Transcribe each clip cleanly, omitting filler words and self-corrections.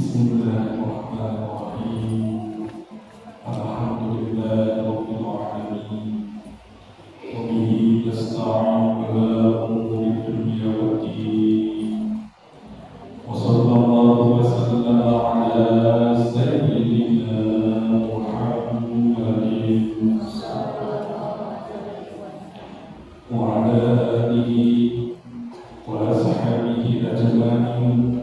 Bismillahirrahmanirrahim. Alhamdulillahirabbil alamin. Wa bihi nasta'inu ala umuri dunya waddin. Wa sallallahu wa sallama ala sayyidina Muhammadin wa ala alihi wa ashabihi ajma'in.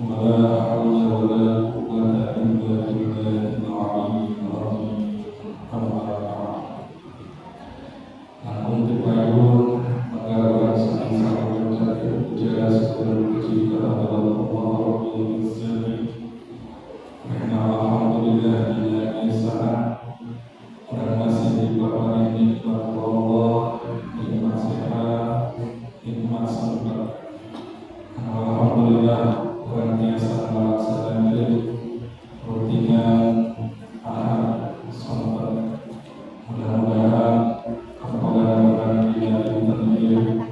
ولا حول ولا قوة إلا بالله العلي العظيم. أما بعد. Namun terbayun maka sang mencari puja segala puji kepada Allah Rabbul Alamin. Karena alhamdulillah bila saat orang masih diberikan nikmat Allah, nikmat sehat, nikmat sempat. Alhamdulillah orang biasa melaksanakan rutinan ahad sholat. Mudah-mudahan kemudahan yang terjadi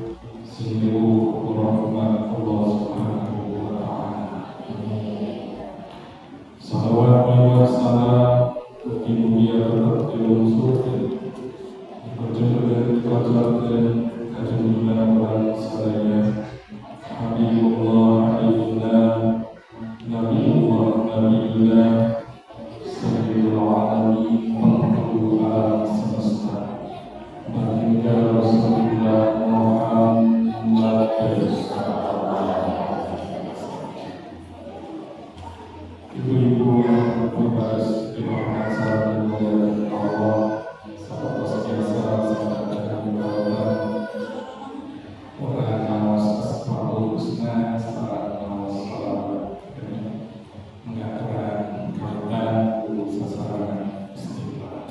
sungguh rahmat Allah Subhanahu wa Ta'ala. Salawat wa salam bagi mulia berterima kasih berjumpa dengan kajungan orang saya Habibullah Nabiullah Sayyidul Alamin Penghulu alam semesta Baginda Rasulullah Muhammad Ibu-ibu yang berbahas Imam Hasan dan Allah sahabat biasa sahabat dan orang Asmaul Husna sahabat mengatakan kaitan sasaran istighfar.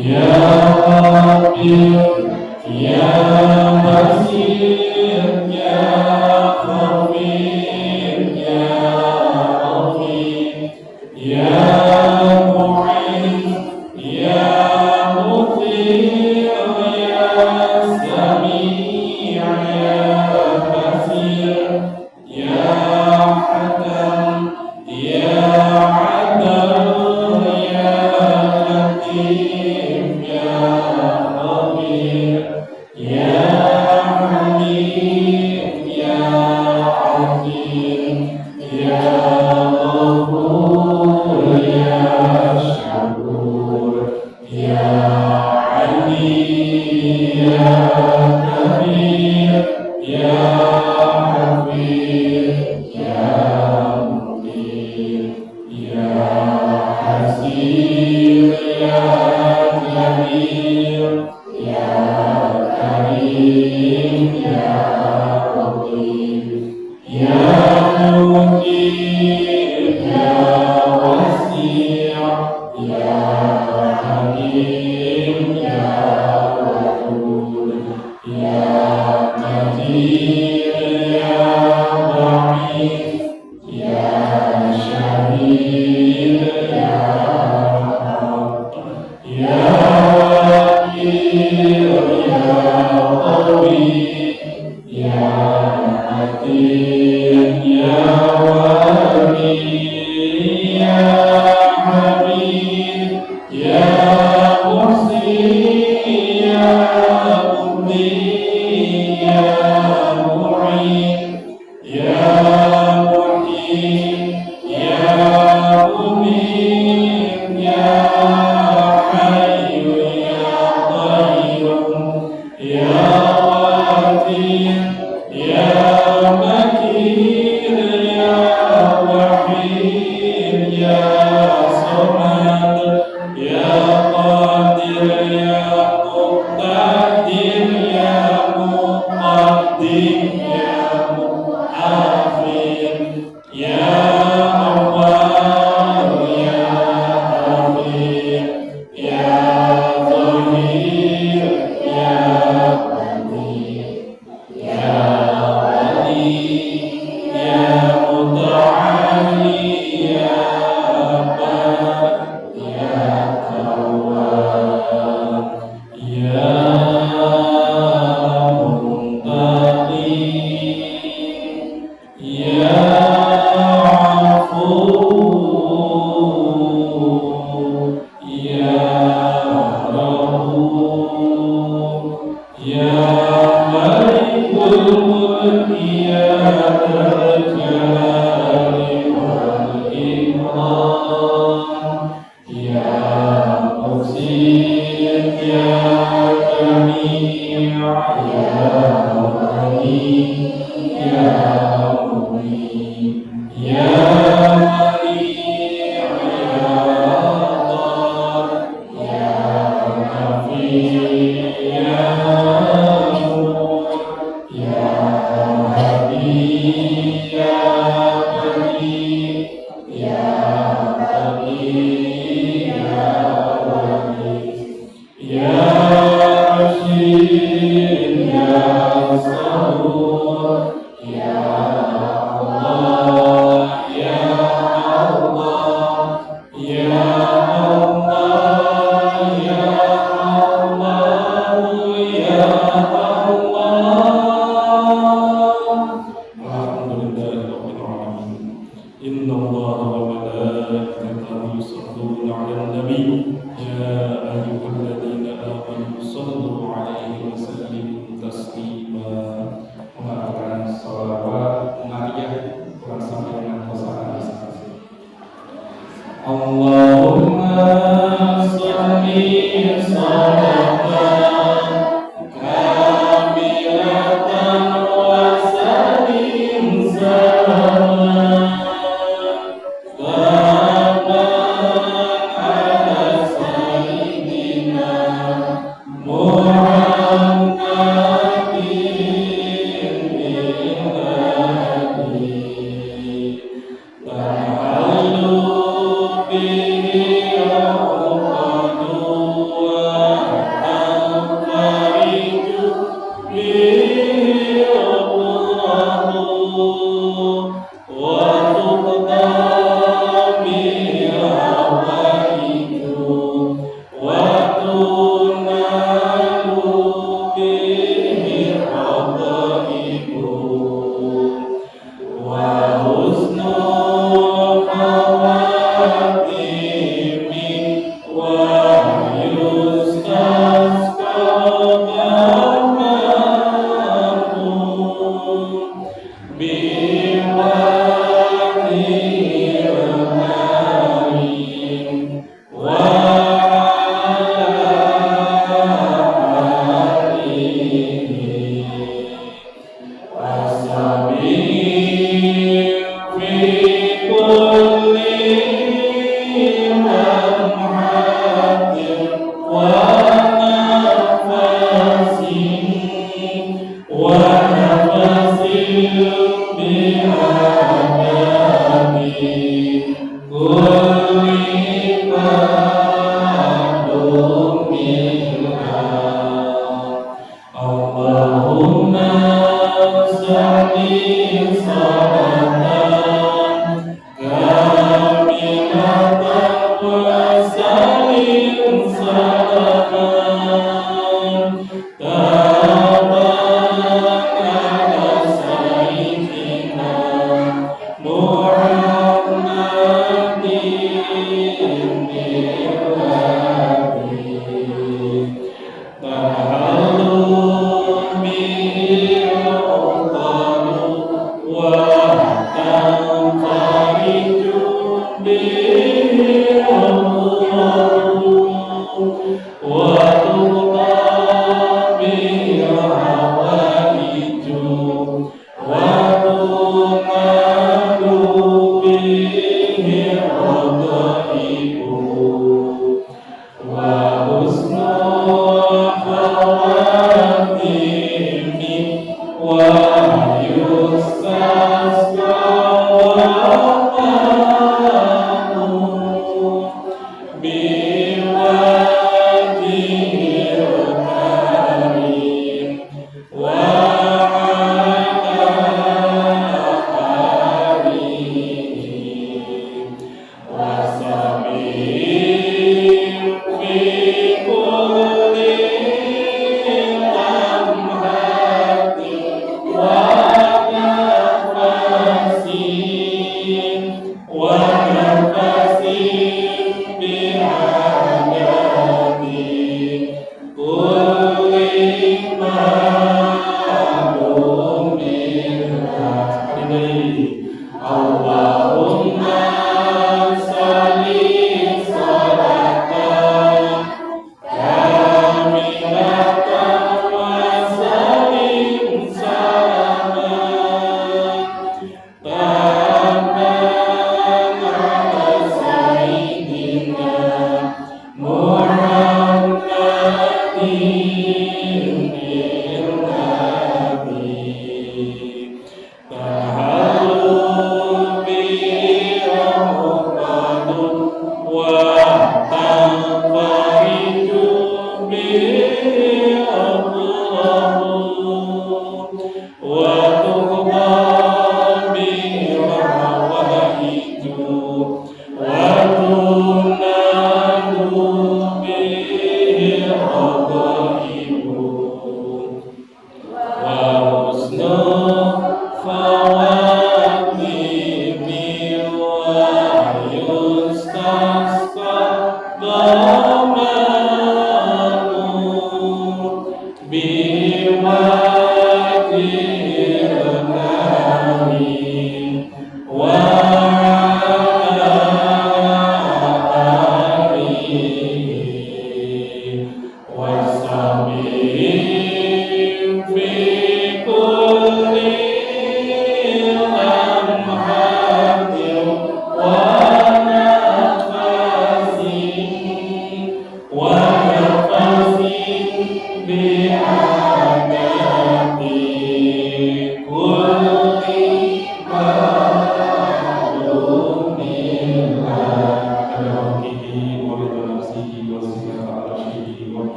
Ya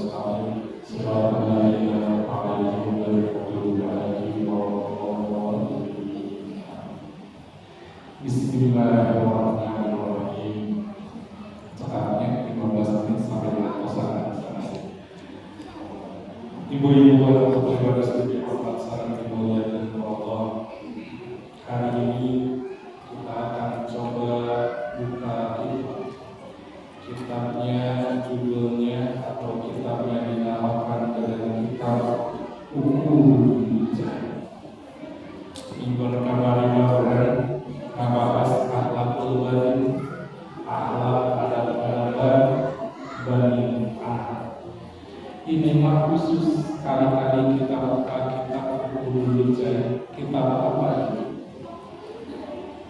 mustaqim shiratal ladzina an'amta 'alaihim ghairil maghdubi 'alaihim waladdallin. Bismillahirrahmanirrahim. Saatnya 15 menit sampai kosan. Ibu-ibu dan bapak-bapak sedikit hormat sarang dimuliakan Allah. Hari ini kita akan coba buka kitabnya, judulnya atau kitabnya dinamakan dengan kitab Uqudul Hijab. Minggu kemarin membahas akhlakul batin, akhlak adab-adab Bani Adam. Ini mah khusus kali-kali kita buka kitab Uqudul Hijab. Kitab apa itu?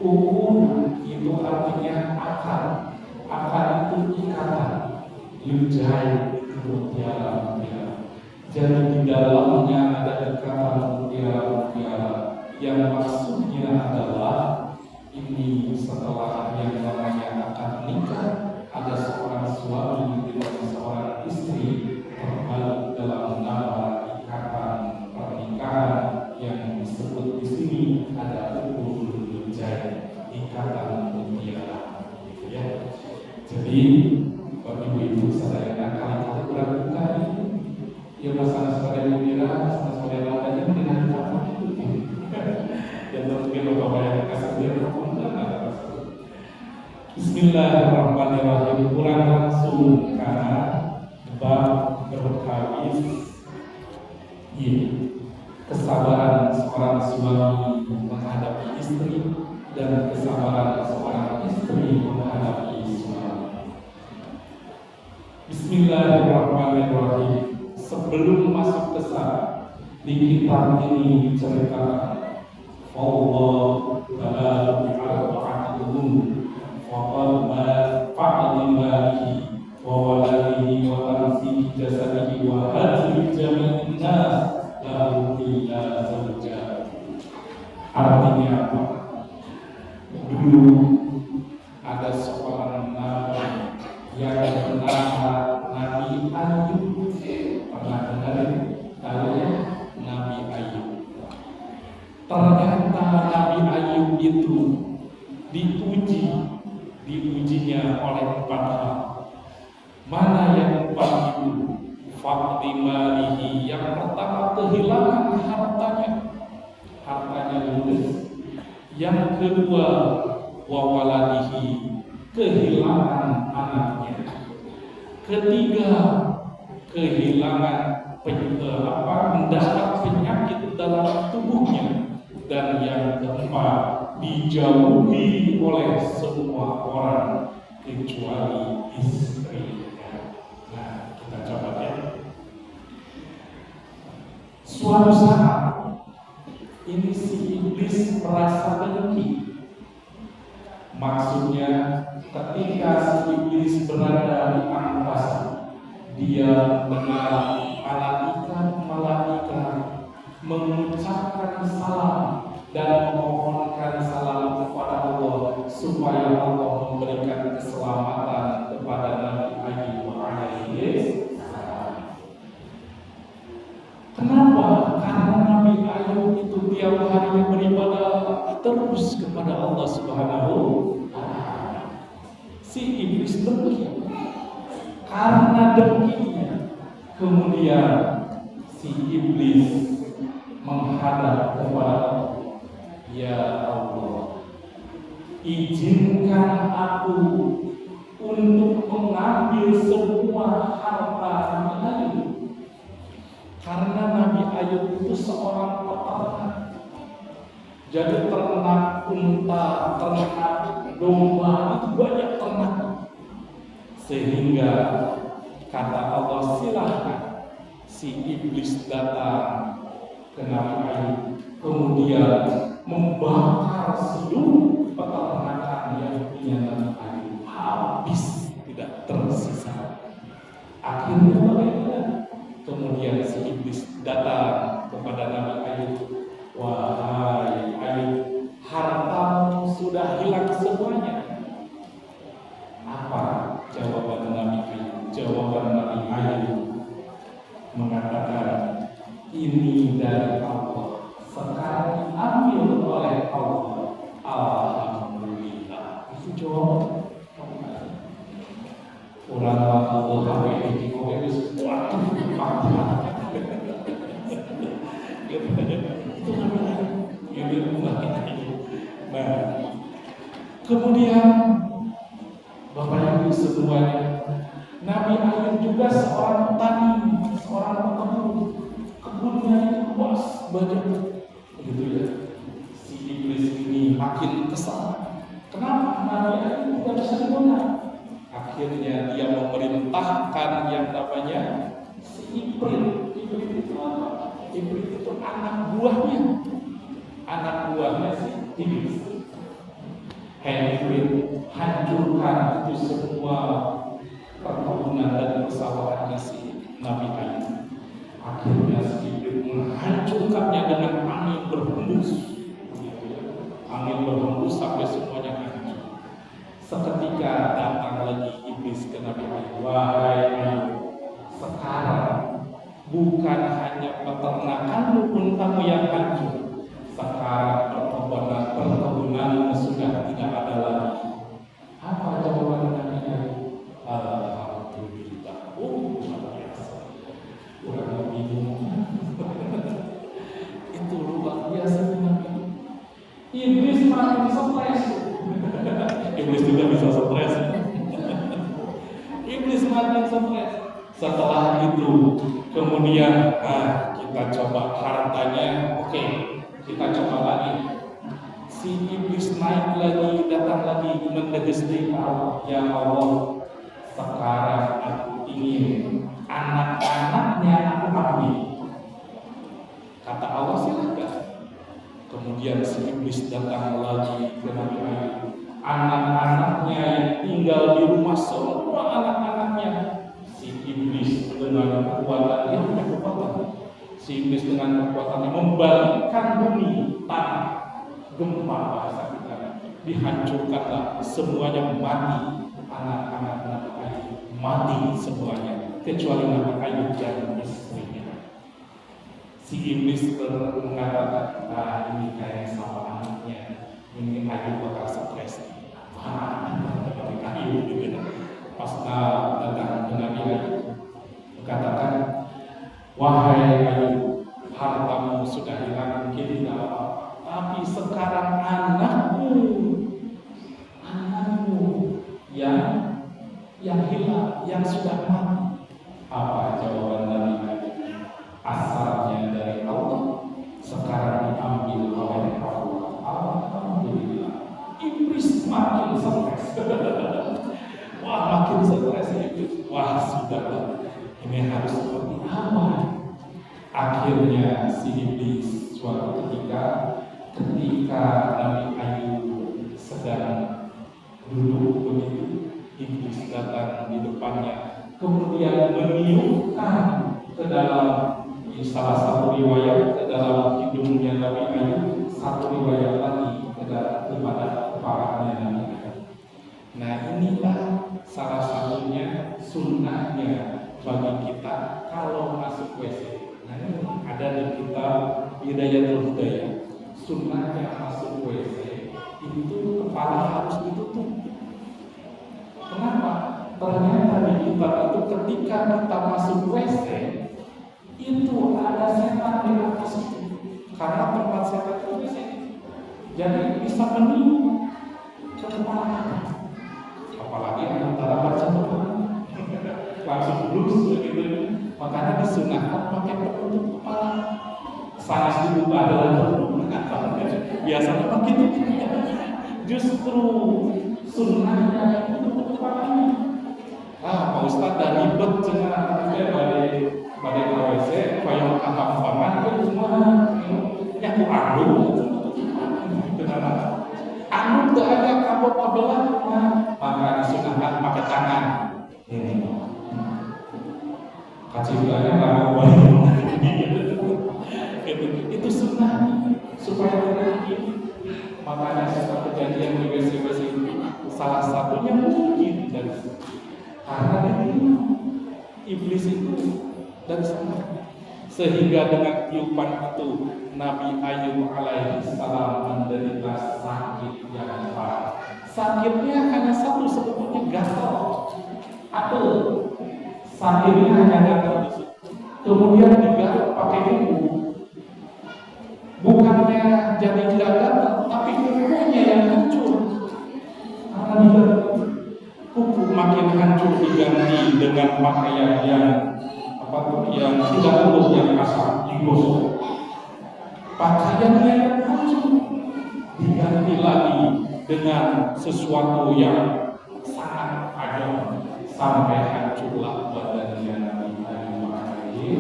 Uqud itu artinya akar. Akar itu ikatan. Hijab itu mutiara-mutiara. Jadi di dalamnya ada ikatan mutiara-mutiara yang maksudnya adalah ini setelah yang namanya akad nikah, ada seorang suami dengan seorang istri terbalik dalam nama ikatan pernikahan yang disebut di sini ada Uqudul Hijab, ikatan mutiara, gitu ya. Jadi bagi ibu-ibu sadayana kali-kali kurang buka ini, ya masalah saudara mutiara, masalah saudara lainnya dengan ikatan itu. Dan mungkin bapak yang kasih dia Bismillahirrahmanirrahim. Kurang langsung karena bab berkawis ini kesabaran seorang suami menghadapi istri dan kesabaran seorang istri menghadapi suami. Bismillahirrahmanirrahim. Sebelum masuk ke sana, di kitab ini diceritakan Allah Ta'ala bi'arba'atihum fa'adimalihi wa waladihi wa tansihi jasadihi wa hadri jami'in nas lahu illa zawjah. Artinya apa? Dulu ada seorang nabi yang bernama Nabi Ayub. Pernah dengar namanya Nabi Ayub? Ternyata Nabi Ayub itu diujinya oleh 4 hal. Mana yang 4 itu? Faqdimalihi, yang pertama kehilangan hartanya ludes. Yang kedua wawaladihi, kehilangan anaknya. Ketiga kehilangan mendapat penyakit dalam tubuhnya. Dan yang keempat, dijauhi oleh semua orang kecuali istrinya. Nah, kita coba ya. Suatu saat ini si iblis merasa dengki. Maksudnya ketika si iblis berada di angkasa, dia mendengar malaikat mengucapkan salam dan memohonkan salam kepada Allah supaya Allah memberikan keselamatan kepada Nabi Ayub alaihi salam. Kenapa? Karena Nabi Ayub itu tiap harinya beribadah terus kepada Allah Subhanahu wa Ta'ala. Si iblis dengki. Karena dengkinya, kemudian si iblis menghadap kepada Allah. Ya Allah, izinkan aku untuk mengambil semua harta Nabi Ayub. Karena Nabi Ayub itu seorang peternak. Jadi ternak unta, ternak domba, itu banyak ternak. Sehingga kata Allah, silahkan si iblis datang ke Nabi Ayub, kemudian membakar seluruh peternakan yang punya Nabi Ayub habis, tidak tersisa. Akhirnya bagaimana? Kemudian si iblis datang kepada Nabi Ayub, wahai Ayub, hartamu sudah hilang semuanya. Apa jawaban Nabi Ayub? Jawaban Nabi Ayub, mengatakan ini dari Allah, sekarang diambil oleh Allah. Alhamdulillah. Itu jawaban. Orang Allah HP di kowe wis waduh mantap. Itu namanya nah, kemudian Bapak Ibu semuanya, Nabi Ayub juga seorang petani, seorang pekebun. Kebunnya itu luas banyak, begitu ya. Si iblis ini makin kesal. Kenapa Nabi Ayub tidak bisa digoda? Akhirnya dia memerintahkan yang namanya si Ibrit. Ibrit itu apa? Ibrit itu anak buahnya si iblis. Hai Ibrit, hancurkan itu semua perkebunan dan persawahannya si Nabi Ayub. Akhirnya si Ibrit menghancurkannya dengan angin berhembus. Angin berhembus sampai semuanya hancur. Seketika datang lagi iblis ke Nabi Ayub. Wahai Ayub, sekarang bukan hanya peternakanmu pun kamu yang hancur. Sekarang perkebunan sudah tidak ada lagi. Apa jawaban Nabi Ayub? Alhamdulillah. Luar biasa. Orang bingung. Itu luar biasa Nabi. Iblis makin stres. Iblis juga bisa stres. Iblis makin stres. Setelah itu, kemudian kita coba hartanya. Oke, kita coba lagi. Si iblis naik lagi, datang lagi mendegesti Allah. Ya Allah, sekarang aku ingin anak-anaknya aku ambil. Kata Allah silakan. Kemudian si iblis datang lagi ke Nabi Ayub. Anak-anaknya yang tinggal di rumah, semua anak-anaknya. Si iblis dengan kekuatan yang kekuatan. Si iblis dengan kekuatannya membalikkan bumi, tanah, gempa bahasa kita. Dihancurkanlah, semuanya mati. Anak-anak Nabi Ayub mati semuanya, kecuali Nabi Ayub dan istrinya. Si iblis mengatakan, ini kayak sama anaknya, ini Ayub bakal stres. Nabi Ayub juga pas datang ke Nabi Ayub katakan, wahai Ayub, hartamu sudah hilang, mungkin tidak apa-apa, tapi sekarang anakmu yang hilang, yang sudah mati. Apa jawaban Nabi Ayub? Asalnya dari Allah, sekarang diambil oleh Allah. Alhamdulillah. Iblis makin stres. Wah, makin stres iblis. Wah, sudah. Ini harus seperti apa? Akhirnya si iblis suatu ketika Nabi Ayub sedang duduk begitu, iblis datang di depannya, kemudian meniupkan ke dalam salah satu riwayat ke dalam hidungnya Nabi Ayub, satu riwayat lagi kepada kepalanya Nabi Ayub. Nah, inilah salah satunya sunnahnya bagi kita kalau masuk WC. Nah, ini ada di kitab Hidayatul Hidayah. Sunnahnya masuk WC itu kepala harus ditutup. Kenapa? Ternyata di kitab itu ketika kita masuk WC itu ada setan di atas itu. Karena tempat setan itu WC. Jadi bisa meniup ke kepala kita. Apalagi antara baca Quran langsung lurus begitu. Makanya disunahkan pakai penutup kepala. Sanes dibuka adalah biasanya begitu. Justru sunnahnya itu kepalanya. Pak Ustadz dari ribet cenah pada KWC koyong kampangan itu semua yang ku anu anu teu ada kabut kebelah, maka disunahkan pakai tangan ini. Kacilannya kalau itu sunnah supaya tidak ini. Makanya sesuatu kejadian di WC-WC itu salah satunya mungkin dari karena iblis itu dan sabar. Sehingga dengan tiupan itu Nabi Ayub alaihi salam menderita sakit yang parah. Sakitnya hanya satu, sebetulnya gatal. Atau sakitnya hanya gatal. Kemudian digaruk pakai bumbu. Bukannya jadi tidak gatal, tapi kukunya yang hancur. Karena digaruk, kuku makin hancur diganti dengan pakaian yang tidak perlu, yang kasar, digosok. Pakaiannya yang hancur diganti lagi dengan sesuatu yang sangat tajam sampai hancurlah badannya Nabi Ayub alaihi.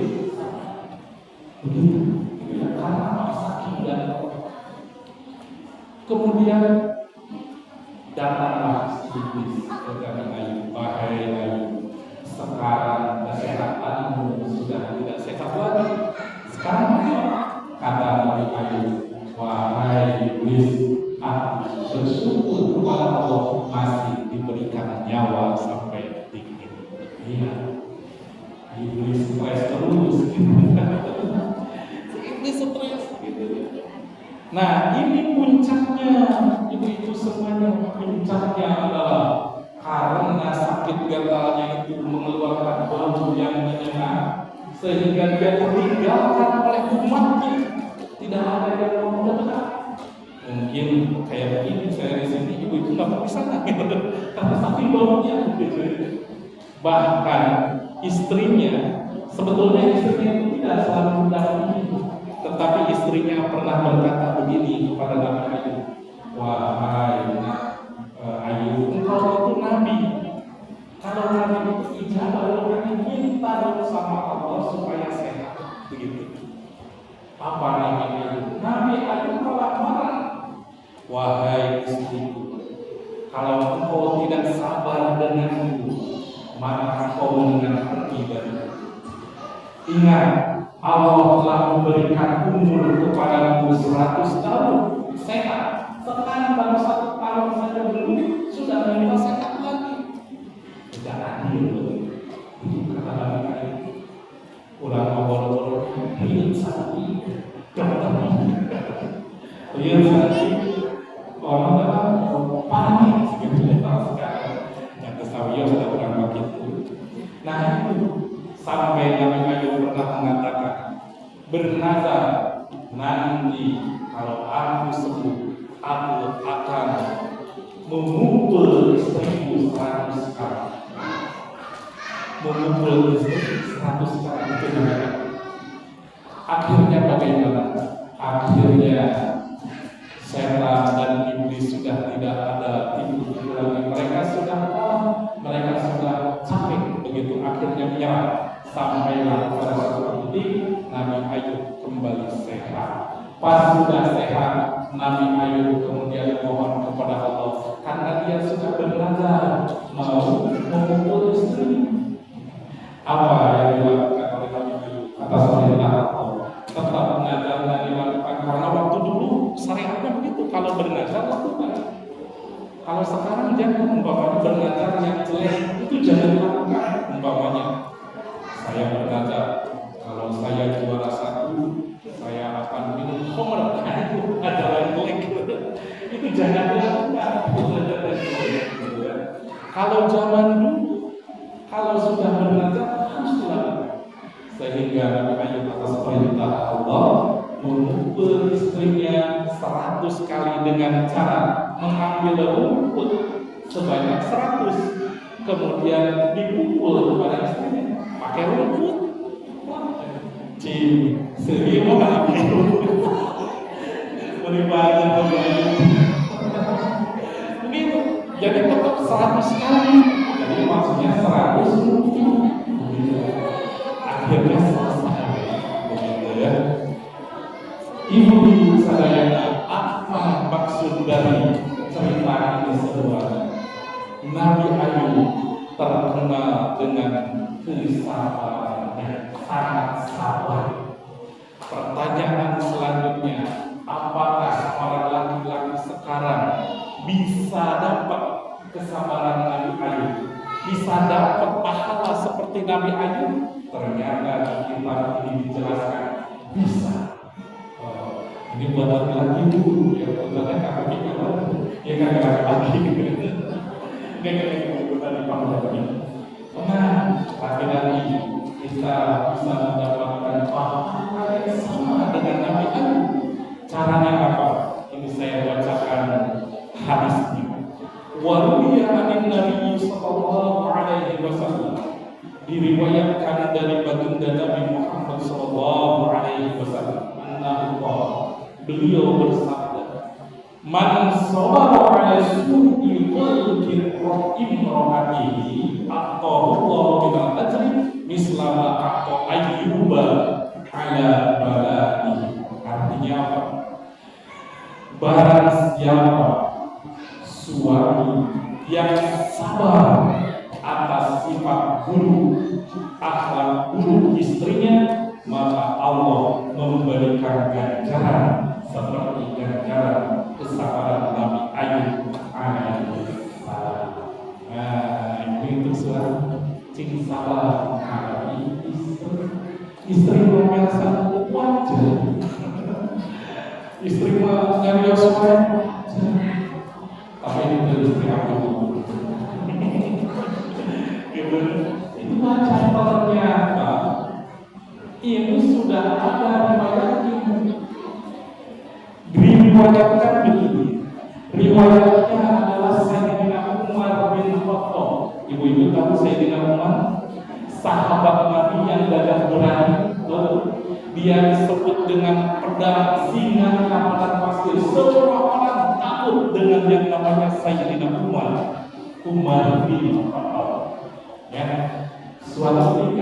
Begitu, karena sakit dan kemudian datanglah iblis ke Nabi Ayub. Wahai Ayub, sekarang kesehatanmu sudah tidak sehat lagi. Sekarang kata Nabi Ayub, wahai iblis, aku bersyukur kepada Allah masih diberikan nyawa sampai detik ini. Iya, iblis stres terus. Iblis stres gitu. Nah, ini puncaknya, itu semuanya puncaknya adalah karena sakit gatalnya itu mengeluarkan bau yang menyengat, sehingga dia ditinggalkan oleh umatnya. Tidak ada yang mau mendekat. Mungkin kayak begini, saya di sini, ibu itu nggak mau di sana, gitu. Karena saking baunya, gitu. Bahkan istrinya, sebetulnya istrinya itu tidak selalu mendahului, tetapi istrinya pernah berkata begini kepada Nabi Ayub, wahai Ayub, engkau itu nabi. Kalau nabi itu ijabah, berarti minta sama Allah supaya sehat, begitu. Apa Nabi Ayub? Nabi Ayub malah marah. Wahai istriku, kalau engkau tidak sabar denganku, maka engkau mendengar pergi dariku. Ingat, Allah telah memberikan umur kepadamu 100 tahun sehat. Sekarang baru 1 tahun saja belum sudah minta sehat lagi. Tidak adil, kata Nabi Ayub. Ulama boro-boro hidup sakit, dokter hidup sakit, orang panik sekarang. Yang kesawiyah sudah berangkat itu. Nah itu sampai Nabi Ayub pernah mengatakan, bernazar nanti kalau aku sembuh, aku akan memukul istriku 100 kali. Memukul istri 100 kali itu namanya. Akhirnya bagaimana? Akhirnya setan dan iblis sudah tidak ada tipu-tipu lagi. Mereka sudah mereka sudah capek begitu. Akhirnya menyerah. Sampailah pada suatu titik Nabi Ayub kembali sehat. Pas sudah sehat, Nabi Ayub kemudian mohon kepada Allah karena dia sudah bernazar mau memukul istri. Apa yang dilakukan oleh Nabi Ayub atas perintah Allah? Tetap bernazar dilakukan karena waktu dulu syariatnya begitu. Kalau bernazar lakukan. Kalau sekarang jangan, umpamanya bernazar yang jelek itu jangan dilakukan. Umpamanya saya bernazar kalau saya juara 1 saya akan minum khamr. Nah itu adalah jelek. Itu jangan dilakukan. Kalau zaman dulu, kalau sudah bernazar harus dilakukan. Sehingga Nabi Ayub atas perintah Allah memukul istrinya 100 kali dengan cara mengambil rumput sebanyak 100, kemudian dipukul kepada istrinya pakai rumput. Serius lagi. Beribadah begitu. Jadi tetap 100 kali. Jadi maksudnya 100 rumput. Akhirnya selesai. Begitu ya. Ibu-ibu sadayana, apa maksud dari cerita ini semua? Nabi Ayub terkenal dengan kesabaran dan sangat sabar. Pertanyaan selanjutnya, apakah para laki-laki sekarang bisa dapat kesabaran Nabi Ayub? bisa dapat pahala seperti Nabi Ayub? Ternyata di kitab ini dijelaskan bisa. Ini buat laki-laki dulu ya, buatnya kakak kita ya kan laki-laki. Ini bukan laki-laki. Nah, laki-laki kita bisa mendapatkan pahala yang sama dengan Nabi Ayub. Caranya apa? Ini saya bacakan hadisnya. Waruya anin Nabi sallallahu alaihi wasallam, diriwayatkan dari baginda Nabi Muhammad sallallahu alaihi wasallam, beliau bersabda, man sabara ala su'i khulqin imra'atihi aqallahu min ajri mislama aqta ayyuba ala balaihi. Artinya apa? Barang siapa suami yang sabar atas sifat buruk, akhlak buruk istrinya, maka Allah memberikan ganjaran seperti ganjaran kesabaran Nabi Ayub alaihissalam. Nah, ini untuk ciri sabar menghadapi istri merasa wajar, istri nyari suami tapi ini dari istri aku gitu. Itu macam ternyata ini sudah ada riwayatkan begini. Riwayatnya adalah Sayyidina Umar bin Khattab. Ibu-ibu tahu Sayyidina Umar, sahabat Nabi yang gagah berani. Dia disebut dengan pedang singa padang pasir. Semua orang takut dengan yang namanya Sayyidina Umar bin Khattab. Ya, suatu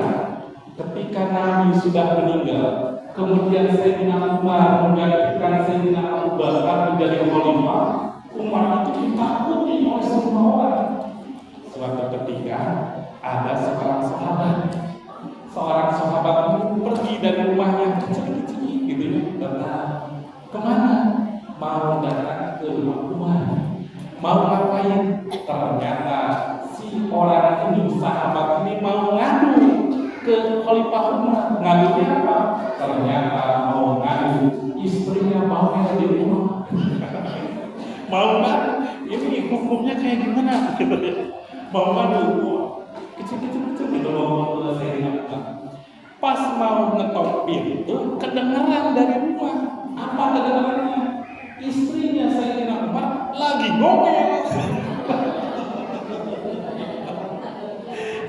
ketika Nabi sudah meninggal, kemudian Sayyidina Umar menggantikan Sayyidina Abu Bakar menjadi khalifah. Umar itu ditakuti oleh semua orang. Suatu ketika ada seorang sahabat itu pergi dari rumahnya kecil-kecil gitu ya, datang kemana? Mau datang ke rumah Umar. Mau ngapain? Ternyata si orang ini, sahabat ini mau ngadu ke Khalifah Umar. Ngadunya apa? Ternyata mau ngadu istrinya mau di rumah. Mau ngadu, ini hukumnya kayak gimana? Mau ngadu kecil-kecil gitu mau saya ingatkan. Pas mau ngetok pintu, kedengeran dari rumah. Apa kedengerannya? Istrinya Sayyidina Umar lagi ngomel.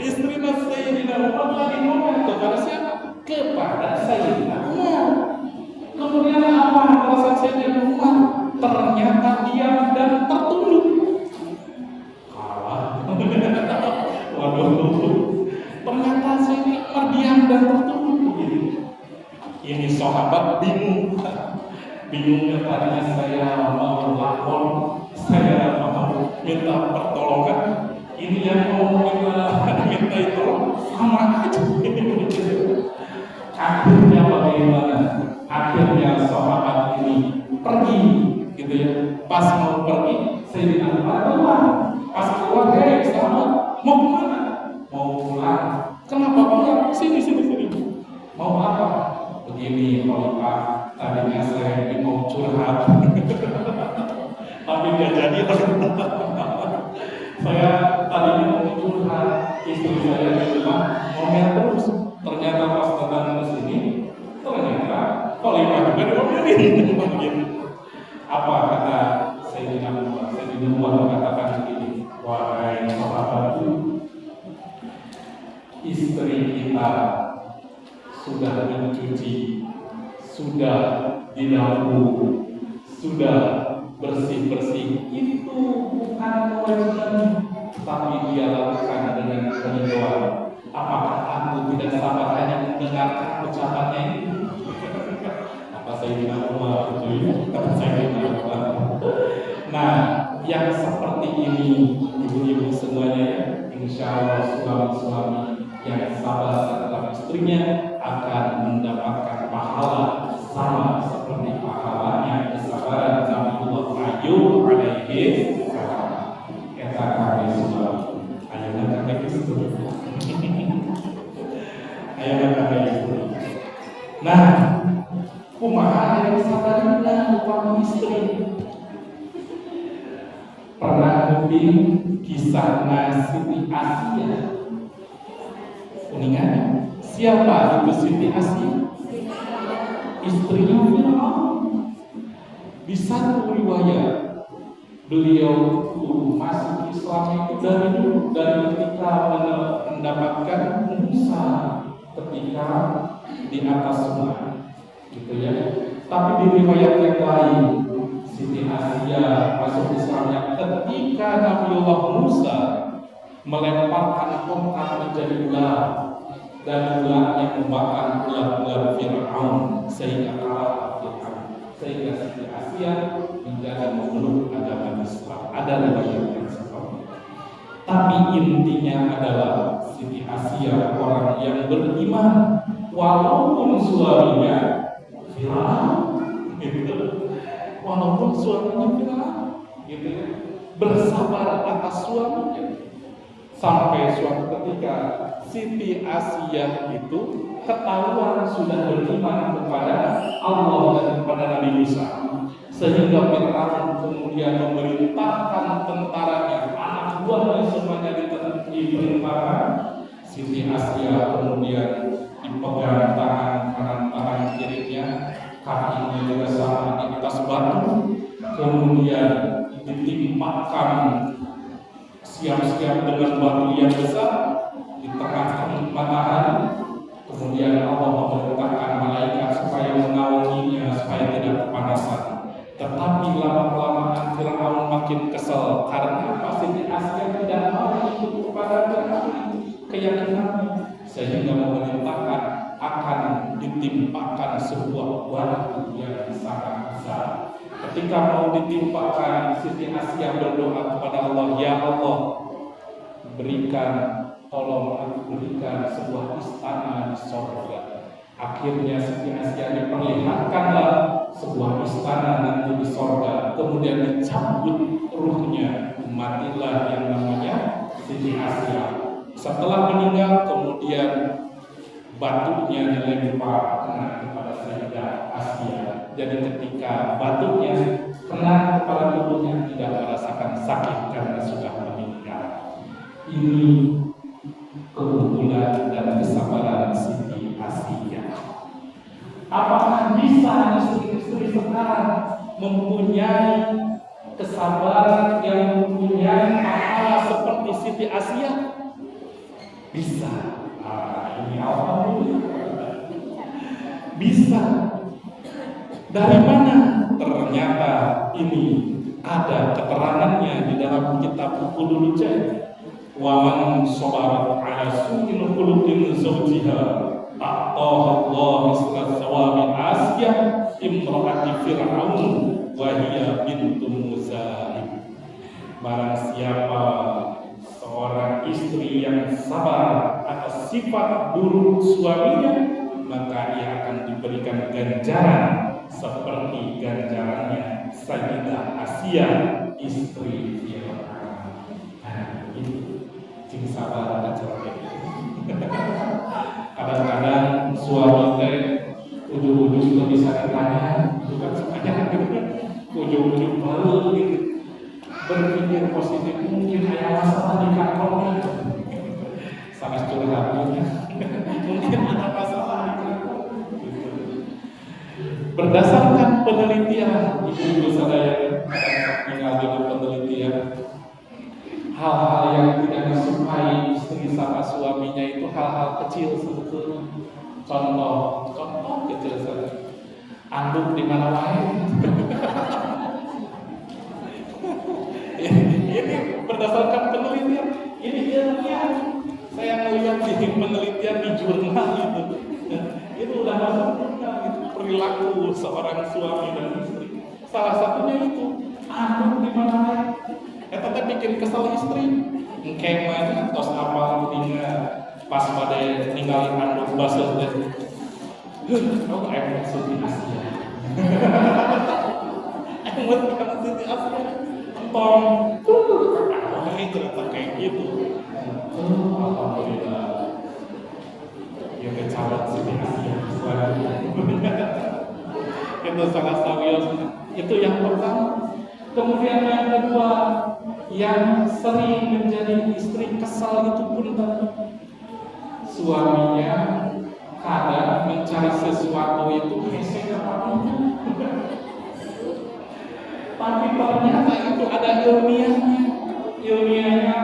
Istrinya Sayyidina Umar lagi ngomel kepada siapa? Kepada Sayyidina Umar. Kemudian apa alasan Sayyidina Umar? Ternyata diam dan tertunduk. Kalah. Waduh. Ternyata Sayyidina Umar diam dan tertunduk. Ini sahabat bingung. Bingungnya tadinya saya mau lapor, saya mau minta pertolongan. Ini yang mau minta itu sama aja. Akhirnya bagaimana? Akhirnya sahabat ini pergi, gitu ya. Pas mau pergi, saya bilang keluar. Pas keluar, sahabat, mau kemana? Mau pulang. Kenapa pulang? Sini. Mau apa? Begini, Pak. Tadinya saya ini mau curhat, tapi nggak jadi. Saya tadinya mau curhat, istri saya di rumah ngomel terus. Ternyata pas datang ke sini, ternyata Khalifah juga diomelin. Apa kata Sayyidina Umar mengatakan begini, wahai sahabatku, istri kita sudah mencuci, sudah didapur, sudah bersih-bersih. Itu bukan kewajiban, tapi dia lakukan dengan keridhaan. Apakah aku tidak sabar hanya mendengarkan ucapannya ini? Apa Sayyidina Umar itu? Kata Sayyidina Umar. Nah, yang seperti ini, ibu-ibu semuanya ya, insya Allah suami-suami yang sabar terhadap istrinya akan mendapatkan pahala sama seperti pahalanya kesabaran Nabi Ayub alaihi salam. Kita kami semua, ayo kita Ayah kata istri. Nah, kumaha yang sadarnya upami istri. Pernah nguping kisah Siti Asia. Kuningan, siapa itu Siti Asia? Istrinya Firaun. Di satu riwayat, beliau masuk Islam itu dari dulu, dari ketika mendapatkan Musa ketika di atas sungai, gitu ya. Tapi di riwayat yang lain, Siti Asia masuk Islamnya ketika Nabiullah Musa melemparkan tongkat menjadi ular dan ularnya membakar ular-ular Firaun sehingga kalah Firaun, sehingga Siti Asia menjadi memeluk agama Islam. Ada riwayat yang seperti itu. Tapi intinya adalah Siti Asia orang yang beriman walaupun suaminya Firaun, gitu. Walaupun suaminya Firaun, gitu ya, bersabar atas suaminya. Sampai suatu ketika Siti Asia itu ketahuan sudah beriman kepada Allah dan kepada Nabi Musa, sehingga Firaun kemudian memerintahkan tentaranya, anak buahnya semuanya diperintahkan. Siti Asia kemudian dipegang tangan kanan, tangan kirinya, kakinya juga sama di atas batu, kemudian ditimpakan siap-siap dengan batu yang besar di tengah matahari. Kemudian Allah memerintahkan malaikat supaya menaunginya supaya tidak kepanasan. Tetapi lama-kelamaan Firaun makin kesal karena Siti Asia tidak mau ikut kepada keyakinannya, sehingga memerintahkan akan ditimpakan sebuah batu yang sangat besar. Ketika mau ditimpakan, Siti Asia berdoa kepada Allah, ya Allah, tolong aku berikan sebuah istana di surga. Akhirnya Siti Asia diperlihatkanlah sebuah istana nanti di surga. Kemudian dicabut ruhnya, matilah yang namanya Siti Asia. Setelah meninggal, kemudian batunya dilempar kepada Sayyidah Asia. Jadi ketika batunya kena kepala tubuhnya tidak merasakan sakit karena sudah meninggal. Ini keunggulan dan kesabaran Siti Asia. Apakah bisa istri-istri sekarang mempunyai kesabaran yang mempunyai pahala seperti Siti Asia? Bisa. Ini alhamdulillah. Bisa. Dari mana? Ternyata ini ada keterangannya di dalam kitab Uqudul Jannah. Wa man sabara ala su'il khuluqin zawjiha a'taha Allah misla sawabi Asia imra'ati Fir'aun wa hiya bintu Muzaim. Barang siapa seorang istri yang sabar atas sifat buruk suaminya, maka ia akan diberikan ganjaran seperti ganjarannya Sayyidah Asia, istri Firaun. Nah, ini cing sabar dan cerdik. Kadang-kadang suami teh ujung-ujung juga bisa ditanya, juga semuanya ujung-ujung baru gitu. Berpikir positif, mungkin ada masalah di kantornya, sangat curhat mungkin ada masalah di kantor. Berdasarkan penelitian, ibu-ibu sadaya tinggal dengan penelitian, hal-hal yang tidak disukai istri sama suaminya itu hal-hal kecil sebetulnya. Contoh kecil saja, anduk di mana wae. Ini berdasarkan penelitian, ini ilmiah. Saya melihat di penelitian di jurnal itu udah masuk jurnal itu perilaku seorang suami dan istri. Salah satunya itu anduk di mana wae. Eta teh bikin kesal istri. Engke mah tos apal tinggal pas pada ninggalin anduk basuh teh. Oh, aya Siti Asia. Emot kan Siti Asia. Tong, ternyata kayak gitu. Alhamdulillah. Ya itu salah sawios. Itu yang pertama. Kemudian yang kedua, yang sering menjadi istri kesal itu pun suaminya kadang mencari sesuatu itu hese apapun. Tapi ternyata itu ada ilmiahnya. Ilmiahnya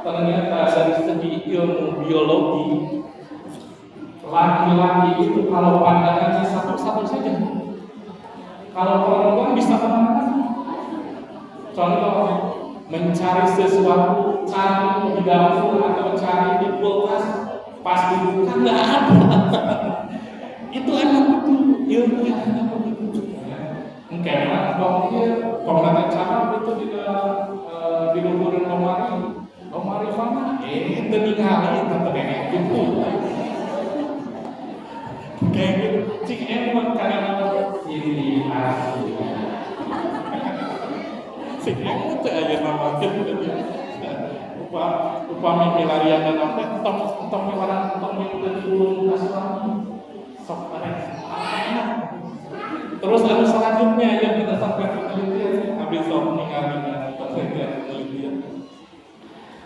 ternyata dari segi ilmu biologi, laki-laki itu kalau pandangannya satu-satu saja. Kalau perempuan bisa kemana-mana. Contoh, mencari sesuatu, cari di dapur atau cari di kulkas, pas dibuka nggak ada. Itu anak itu ilmiahnya begitu. Karena kalau cara itu di luhurin lemari mana? Teningali kata nenek itu. Kayak gitu, cik emang karena ini asli. Cik emang tuh aja nama gitu. Upami milarian dan apa? Entong milaran, entong udah turun asuransi. Sok enak. Terus lalu selanjutnya yang berdasarkan penelitian, habis sok ningali penelitian.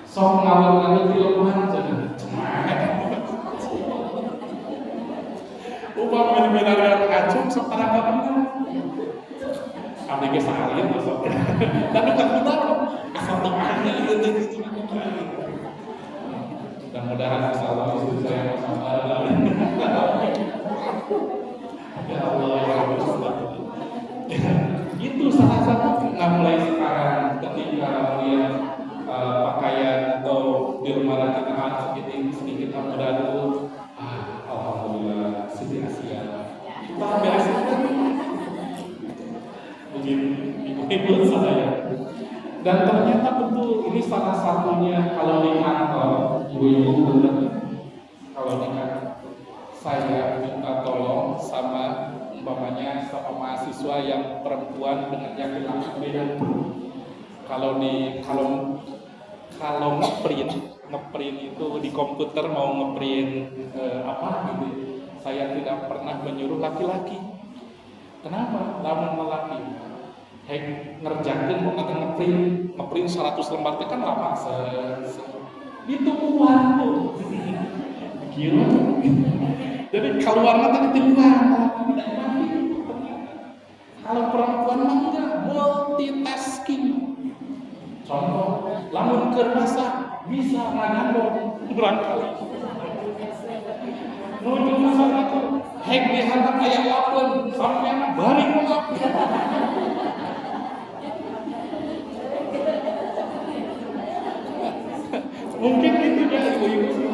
Sok ngawal film jadi upah milarian kacung setara nggak benar. Apalagi seharian masuk. Tapi kan kita asal temannya gitu. Mudah-mudahan insyaallah istri saya sama. Ya Allah ya Allah. Itu salah satu. Nah mulai sekarang ketika melihat pakaian atau di rumah kita sedikit muda dulu. Alhamdulillah Siti Asia. Kita beresin begini ibu saya. Dan ternyata betul ini salah satunya kalau di kantor ibu-ibu benar. Kalau di kantor saya minta tolong sama umpamanya sama mahasiswa yang perempuan dengan yang laki-laki beda. Kalau ngeprint itu di komputer mau ngeprint apa gitu, saya tidak pernah menyuruh laki-laki. Kenapa? Lamun lelaki ngerjakeun kok kata ngeprint 100 lembar itu kan lama itu waktu gila. Jadi keluarnya tadi timuan. Kalau perempuan mah enggak multitasking. Contoh, lamun keur masak bisa ngandong berangkali. Nuju masak itu hek dihantam aya lapeun sampean bari ngap. Mungkin itu dia ibu-ibu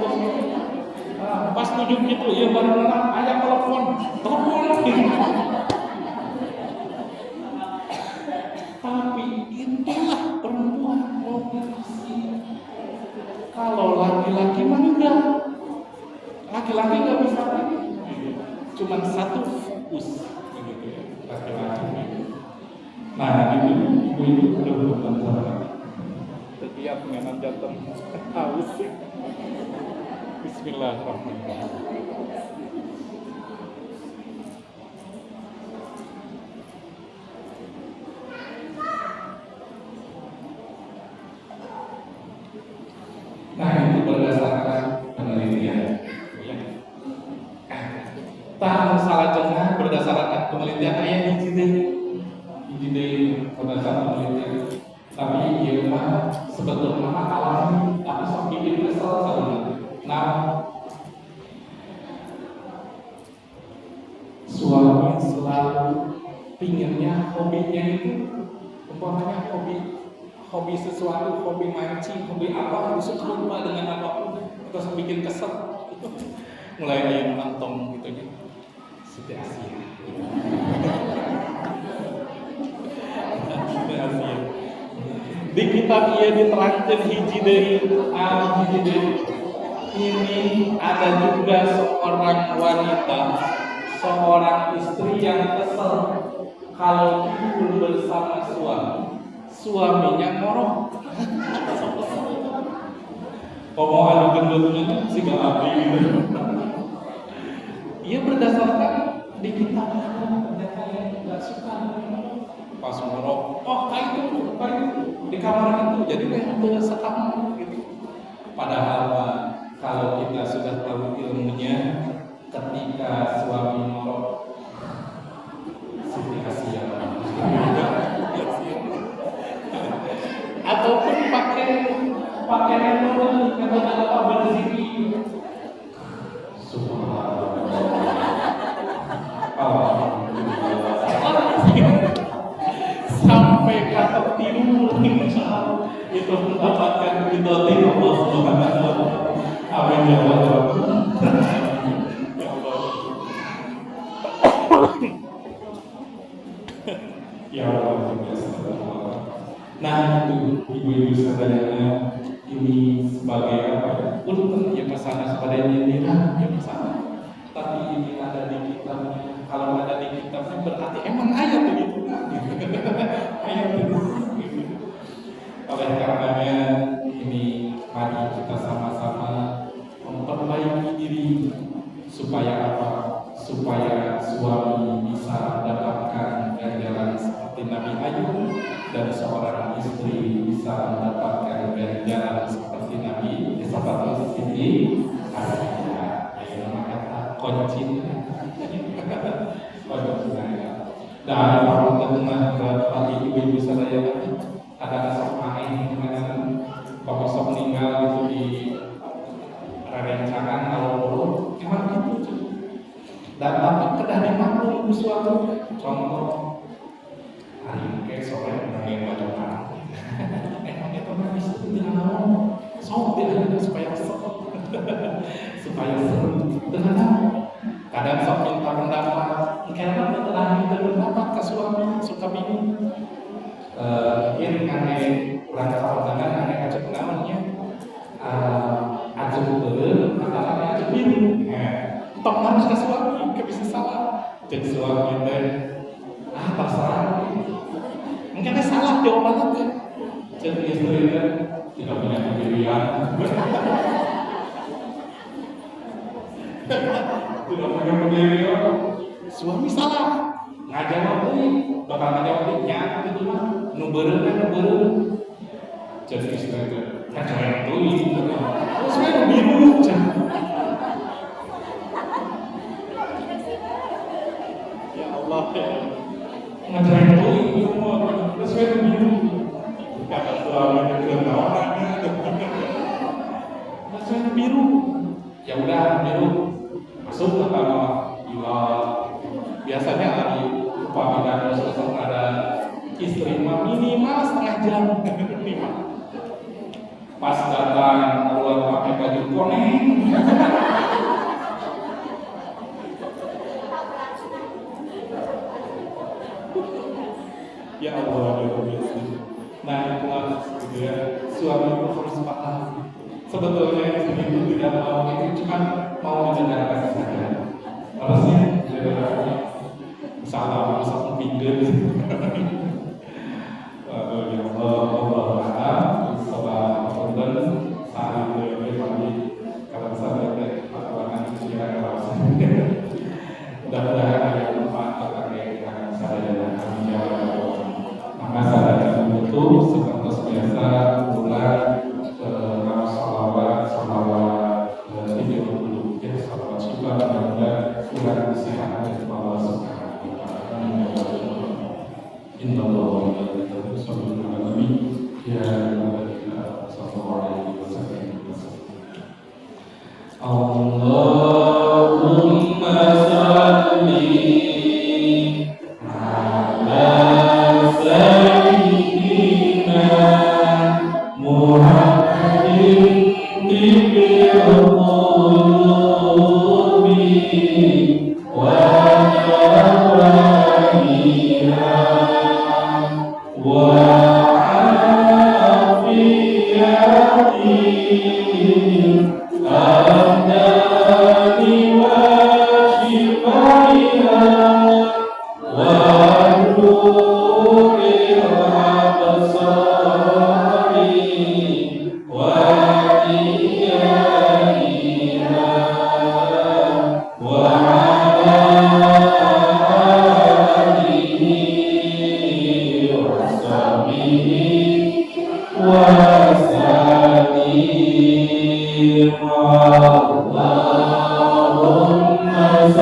pas tujuh gitu ya baru ayah telepon tapi itulah perempuan motivasi. Kalau laki-laki mah enggak, laki-laki nggak bisa cuman satu fokus begitu ya laki-laki. Nah itu ibu-ibu berbeda setiap mengenang jantung haus. Bismillahirrahmanirrahim. Nah itu berdasarkan penelitian. Tak salah jengah berdasarkan penelitian ayat hiji berdasarkan penelitian. Tapi dia mah sebetulnya alami tapi sok bikin kesel sama. Nah, suami selalu pinginnya hobinya itu umpamanya hobi sesuatu, hobi mancing, hobi apa, disuka lupa dengan apapun, terus bikin kesel. Mulai ayam nantong gitu ya. Siti Asia. Di kitab ia diterangkan hiji deui ini ada juga seorang wanita, seorang istri yang kesel kalau tidur bersama suaminya ngorok. Ngomong anu gendutnya sih gak abdi gitu. Ia berdasarkan Di kita ternyata yang nggak suka pas merokok, kayak itu di kamar itu, jadi kayak sekam gitu. Padahal kalau kita sudah tahu ilmunya, ketika suami merokok, Siti Asia, ataupun pakai metode apa berzikir, sampai kata tidur itu mendapatkan ridho Allah Subhanahu wa taala. Amin ya Allah. Ya Allah. Nah itu ibu-ibu sekalian, ini sebagai apa ya? Punten ya pesan kepada Nira ya pesan. Tapi ini ada di kitabnya. Kalau ada di kitabnya berarti emang ayat begitu. Ayat begitu. Oleh karenanya ini mari kita sama-sama memperbaiki diri supaya apa? Supaya suami bisa mendapatkan ganjaran seperti Nabi Ayub dan seorang istri bisa mendapatkan ganjaran seperti Nabi Siti Asia. Yang namanya koncin. Dan kalau tengah bagi ibu-ibu saya ada sok main dengan bapak meninggal itu di rencangan kalau emang gitu. Dan tapi kedah dimaklum sesuatu contoh hari ini sore mengenai baju perang. Emang itu bisa dengan sok dia supaya seru dengan kadang sok minta pendapat karena telah minta pendapat ke suami suka bingung ini aneh kurang kepandangan aneh aja namanya aja betul atau aja biru tong harus ke suami gak bisa salah jadi suami teh terserah mungkin salah jawabannya teh jadi istri teh tidak punya pilihan tidak punya pilihan suami salah ngajawab deui bakal ngajawab deui nya kitu mah nu beureun jadi istri teh ngajawab deui terus we biru ya Allah ngajawab deui terus we biru kata suami keur naon terus we biru ya udah biru masuk ke kamar biasanya hari upami dan sosok ada istri minimal setengah jam minimal pas datang keluar pakai baju koneng ya Allah ya biasa. Nah itulah gitu ya suami itu harus paham sebetulnya istri itu tidak mau itu cuma mau mendengarkan saja harusnya salah satu pinggir. Ya Allah, salah konten saat itu kami kalau saya pakai pikiran kalau mudah-mudahan ada manfaat bagi saya dan kami jawab. Maka saya menutup seperti biasa mulai salawat video dulu ya salawat juga dan kurang disihat dari Allah Subhanahu wa taala. Innallaha wa malaikatahu yusholluna 'alan nabi ya ayyuhalladzina amanu sallu 'alaihi wa sallimu Allahumma salli ala sayyidina Muhammadin tibbil qulubi wa wa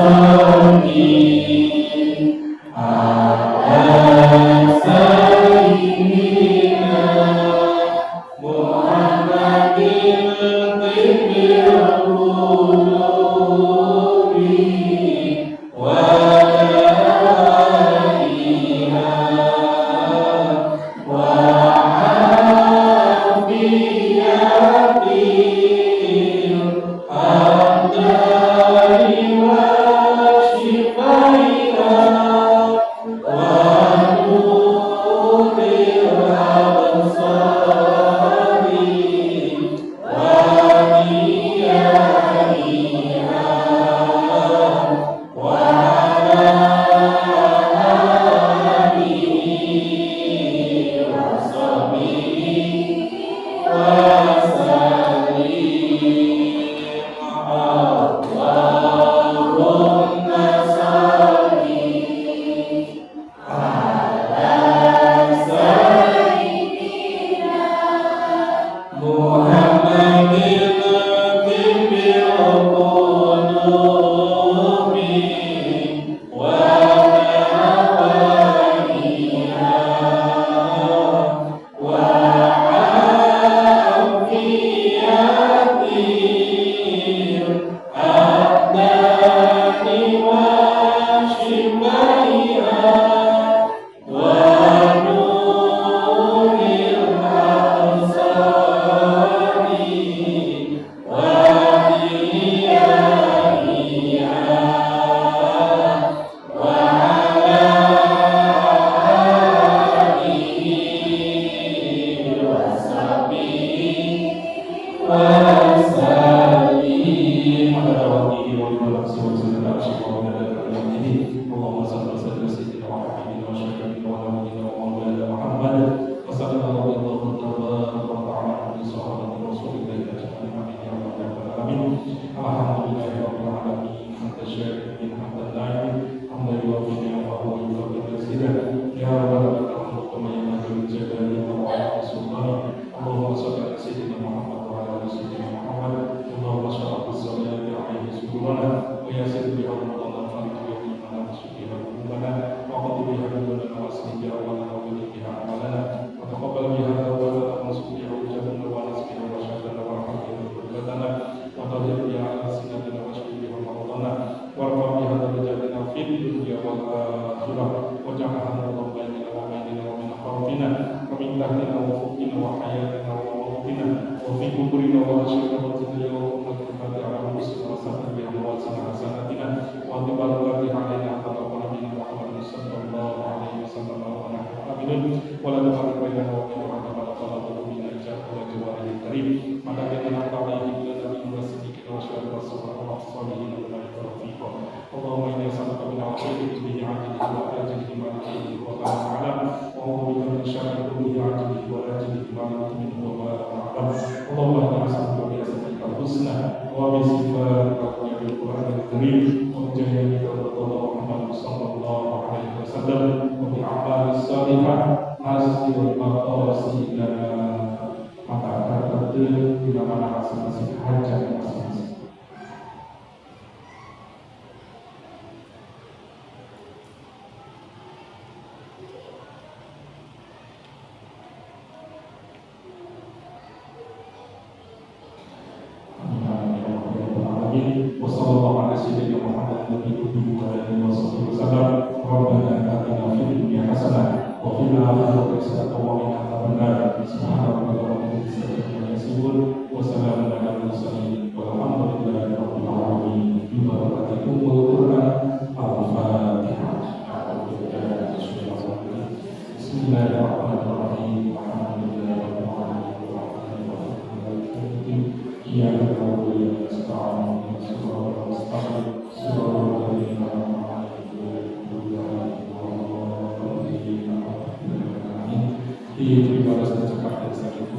Terima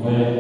kasih.